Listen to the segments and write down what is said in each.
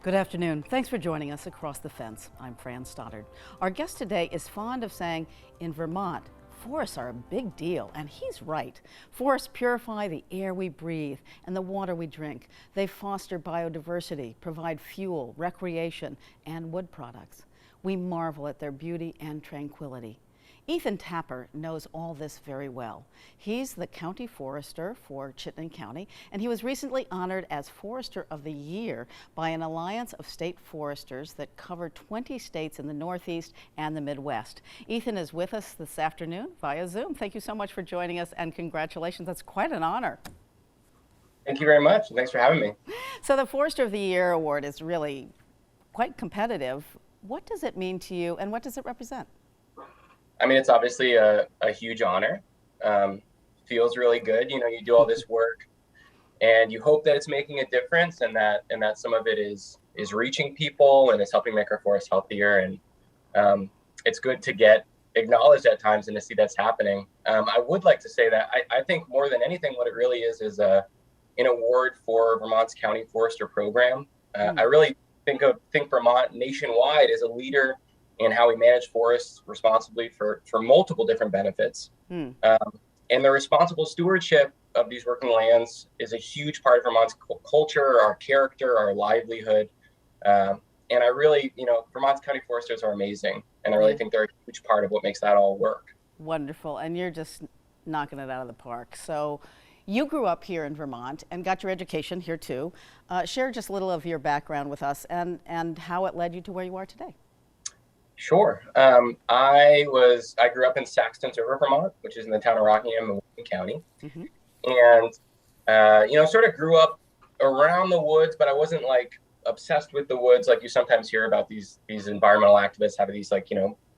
Good afternoon. Thanks for joining us across the fence. I'm Fran Stoddard. Our guest today is fond of saying, in Vermont, forests are a big deal, and he's right. Forests purify the air we breathe and the water we drink. They foster biodiversity, provide fuel, recreation, and wood products. We marvel at their beauty and tranquility. Ethan Tapper knows all this very well. He's the county forester for Chittenden County, and he was recently honored as Forester of the Year by an alliance of state foresters that cover 20 states in the Northeast and the Midwest. Ethan is with us this afternoon via Zoom. Thank you so much for joining us, and congratulations. That's quite an honor. Thank you very much. Thanks for having me. So the Forester of the Year award is really quite competitive. What does it mean to you, and what does it represent? I mean, it's obviously a huge honor. Feels really good. You know, you do all this work and you hope that it's making a difference, and that some of it is reaching people and is helping make our forests healthier. And it's good to get acknowledged at times and to see that's happening. I would like to say that I think more than anything, what it really is an award for Vermont's County Forester program. I really think Vermont nationwide is a leader and how we manage forests responsibly for multiple different benefits. And the responsible stewardship of these working lands is a huge part of Vermont's culture, our character, our livelihood. And I really, Vermont's county foresters are amazing. And I really think they're a huge part of what makes that all work. Wonderful. And you're just knocking it out of the park. So you grew up here in Vermont and got your education here too. Share just a little of your background with us and how it led you to where you are today. Sure. I grew up in Saxton River, Vermont, which is in the town of Rockingham in Wilson County. And, sort of grew up around the woods, but I wasn't like obsessed with the woods. Like you sometimes hear about these environmental activists having these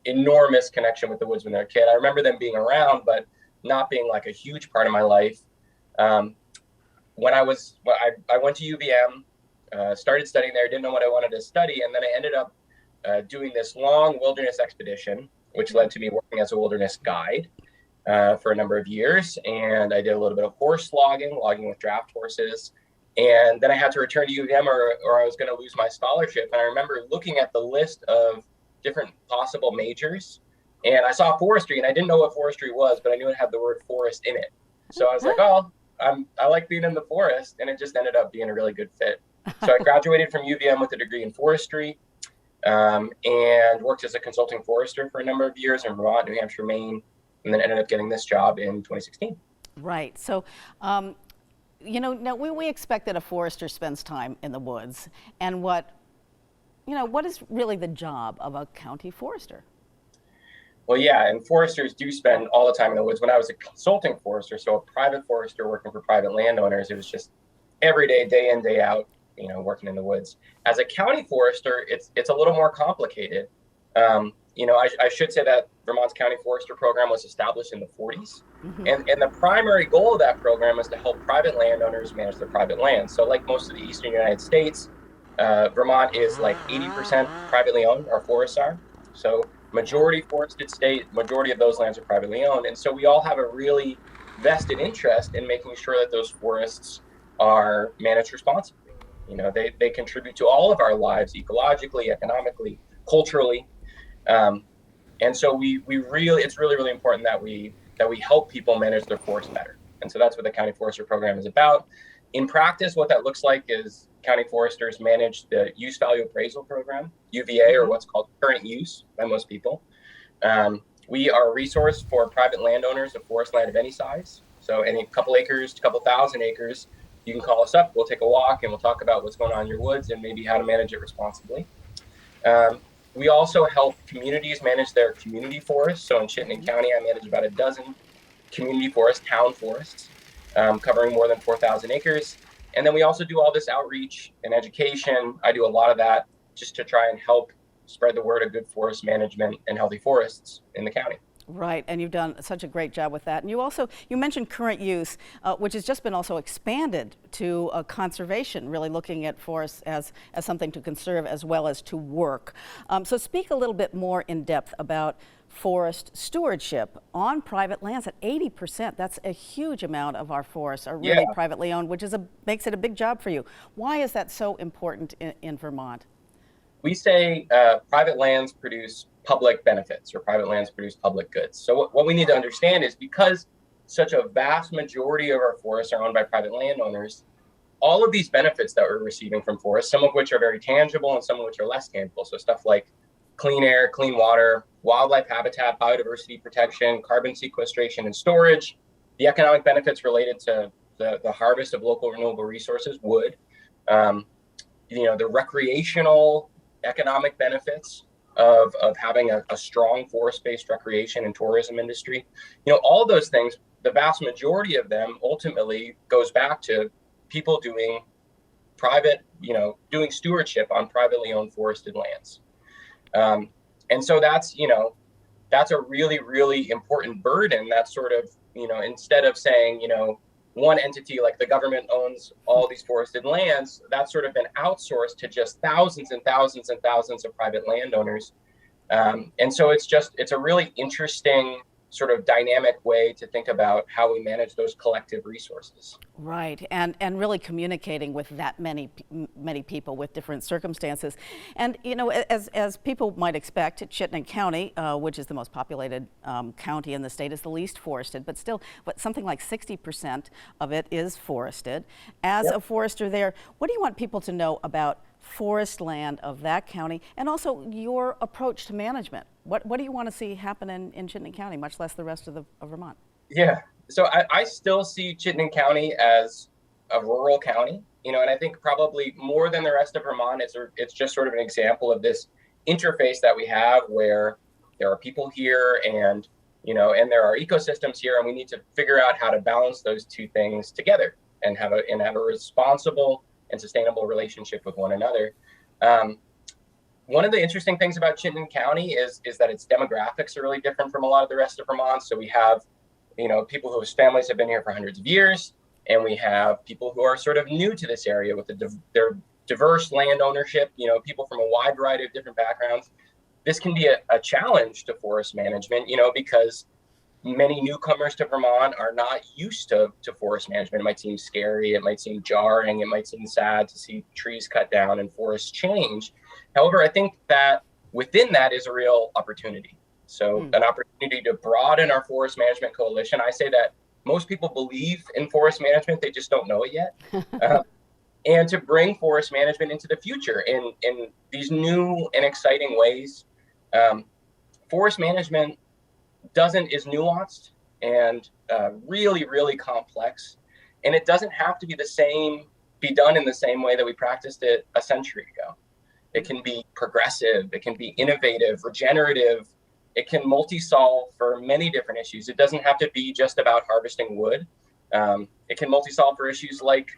enormous connection with the woods when they're a kid. I remember them being around, but not being like a huge part of my life. When I went to UVM, started studying there, didn't know what I wanted to study. And then I ended up doing this long wilderness expedition, which led to me working as a wilderness guide for a number of years. And I did a little bit of horse logging with draft horses. And then I had to return to UVM or I was going to lose my scholarship. And I remember looking at the list of different possible majors. And I saw forestry, and I didn't know what forestry was, but I knew it had the word forest in it. So I was like, oh, I like being in the forest. And it just ended up being a really good fit. So I graduated from UVM with a degree in forestry. And worked as a consulting forester for a number of years in Vermont, New Hampshire, Maine, and then ended up getting this job in 2016. Right. So, now we expect that a forester spends time in the woods. And what is really the job of a county forester? Well, yeah, and foresters do spend all the time in the woods. When I was a consulting forester, so a private forester working for private landowners, it was just every day in, day out, working in the woods. As a county forester, it's a little more complicated. I should say that Vermont's County Forester program was established in the 40s. And the primary goal of that program is to help private landowners manage their private land. So like most of the eastern United States, Vermont is like 80% privately owned, our forests are. So majority forested state, majority of those lands are privately owned. And so we all have a really vested interest in making sure that those forests are managed responsibly. They contribute to all of our lives ecologically, economically, culturally. And so it's really important that we help people manage their forests better. And so that's what the County Forester program is about. In practice, what that looks like is county foresters manage the use value appraisal program, UVA, or what's called current use by most people. We are a resource for private landowners of forest land of any size. So any couple acres to couple thousand acres, you can call us up, we'll take a walk, and we'll talk about what's going on in your woods and maybe how to manage it responsibly. We also help communities manage their community forests. So in Chittenden County, I manage about a dozen community forests, town forests, covering more than 4,000 acres. And then we also do all this outreach and education. I do a lot of that just to try and help spread the word of good forest management and healthy forests in the county. Right, and you've done such a great job with that. And you mentioned current use, which has just been also expanded to conservation, really looking at forests as something to conserve as well as to work. So speak a little bit more in depth about forest stewardship on private lands at 80%. That's a huge amount of our forests are really privately owned, which makes it a big job for you. Why is that so important in Vermont? We say private lands produce public benefits, or private lands produce public goods. So what we need to understand is, because such a vast majority of our forests are owned by private landowners, all of these benefits that we're receiving from forests, some of which are very tangible and some of which are less tangible. So stuff like clean air, clean water, wildlife habitat, biodiversity protection, carbon sequestration and storage, the economic benefits related to the harvest of local renewable resources, wood, the recreational economic benefits of having a strong forest-based recreation and tourism industry. All those things, the vast majority of them ultimately goes back to people doing doing stewardship on privately owned forested lands. And so that's a really, really important burden. That's sort of, instead of saying, one entity like the government owns all these forested lands, that's sort of been outsourced to just thousands and thousands and thousands of private landowners. And so it's a really interesting sort of dynamic way to think about how we manage those collective resources. Right, and really communicating with that many people with different circumstances. And as people might expect, Chittenden County, which is the most populated county in the state, is the least forested, but still, something like 60% of it is forested. As a forester there, what do you want people to know about forest land of that county, and also your approach to management? What do you want to see happen in Chittenden County, much less the rest of Vermont? Yeah, so I still see Chittenden County as a rural county, and I think probably more than the rest of Vermont, it's just sort of an example of this interface that we have, where there are people here and there are ecosystems here, and we need to figure out how to balance those two things together and have a responsible and sustainable relationship with one another. One of the interesting things about Chittenden County is that its demographics are really different from a lot of the rest of Vermont. So we have, people whose families have been here for hundreds of years, and we have people who are sort of new to this area with their diverse land ownership, people from a wide variety of different backgrounds. This can be a challenge to forest management, because many newcomers to Vermont are not used to forest management. It might seem scary, it might seem jarring, it might seem sad to see trees cut down and forests change. However, I think that within that is a real opportunity. So an opportunity to broaden our forest management coalition. I say that most people believe in forest management, they just don't know it yet. And to bring forest management into the future in these new and exciting ways. Forest management is nuanced and really, really complex. And it doesn't have to be done in the same way that we practiced it a century ago. It can be progressive, it can be innovative, regenerative, it can multi-solve for many different issues. It doesn't have to be just about harvesting wood. It can multi-solve for issues like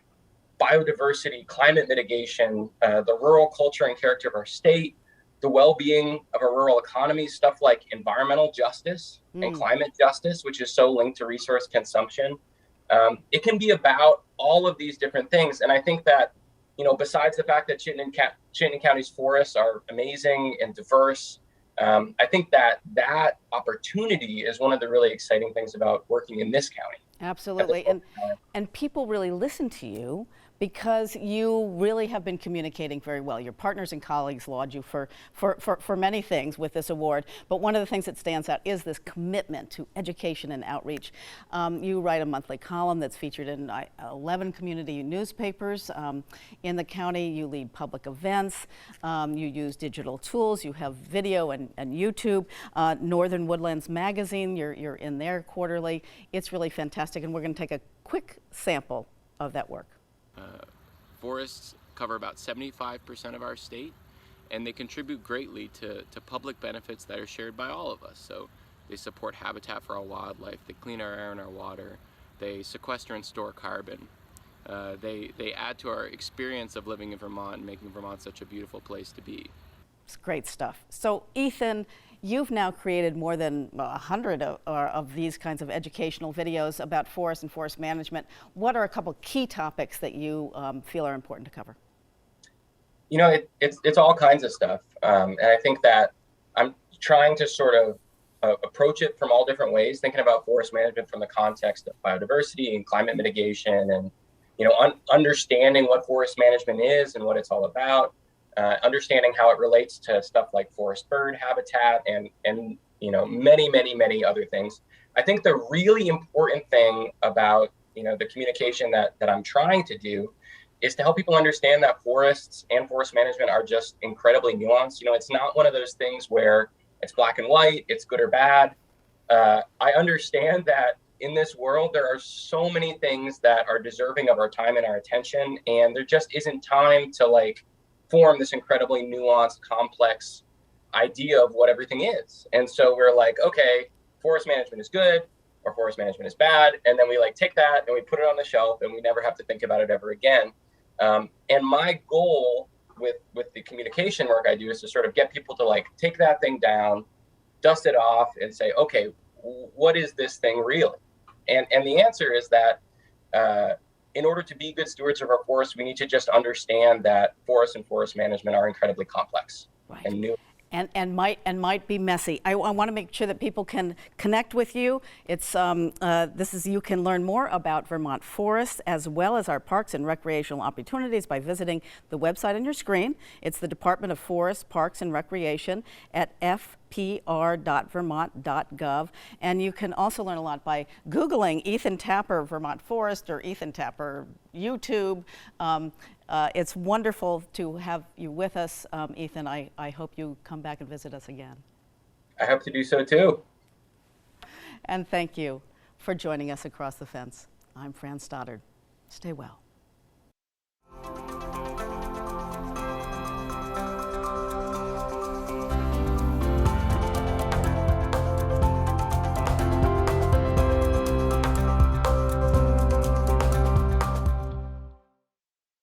biodiversity, climate mitigation, the rural culture and character of our state, the well-being of a rural economy, stuff like environmental justice and climate justice, which is so linked to resource consumption. It can be about all of these different things. And I think that, besides the fact that Chittenden County's forests are amazing and diverse, I think that opportunity is one of the really exciting things about working in this county. Absolutely. And people really listen to you because you really have been communicating very well. Your partners and colleagues laud you for many things with this award, but one of the things that stands out is this commitment to education and outreach. You write a monthly column that's featured in 11 community newspapers in the county. You lead public events. You use digital tools. You have video and YouTube. Northern Woodlands Magazine, you're in there quarterly. It's really fantastic, and we're going to take a quick sample of that work. Forests cover about 75% of our state, and they contribute greatly to public benefits that are shared by all of us. So they support habitat for our wildlife, they clean our air and our water, they sequester and store carbon. They add to our experience of living in Vermont and making Vermont such a beautiful place to be. It's great stuff. So Ethan, You've now created more than 100 of these kinds of educational videos about forest and forest management. What are a couple key topics that you feel are important to cover? You know, it's all kinds of stuff. And I think that I'm trying to sort of approach it from all different ways, thinking about forest management from the context of biodiversity and climate mitigation, and understanding what forest management is and what it's all about, understanding how it relates to stuff like forest bird habitat and many other things. I think the really important thing about the communication that I'm trying to do is to help people understand that forests and forest management are just incredibly nuanced. It's not one of those things where it's black and white, it's good or bad. I understand that in this world, there are so many things that are deserving of our time and our attention, and there just isn't time to form this incredibly nuanced, complex idea of what everything is. And so we're like, okay, forest management is good or forest management is bad. And then we take that and we put it on the shelf and we never have to think about it ever again. And my goal with the communication work I do is to sort of get people to take that thing down, dust it off, and say, okay, what is this thing really? And the answer is that in order to be good stewards of our forests, we need to just understand that forests and forest management are incredibly complex and new. And might be messy. I want to make sure that people can connect with you. You can learn more about Vermont forests as well as our parks and recreational opportunities by visiting the website on your screen. It's the Department of Forests, Parks and Recreation at fpr.vermont.gov. And you can also learn a lot by Googling Ethan Tapper Vermont Forest or Ethan Tapper YouTube. It's wonderful to have you with us, Ethan. I hope you come back and visit us again. I hope to do so too. And thank you for joining us across the fence. I'm Fran Stoddard. Stay well.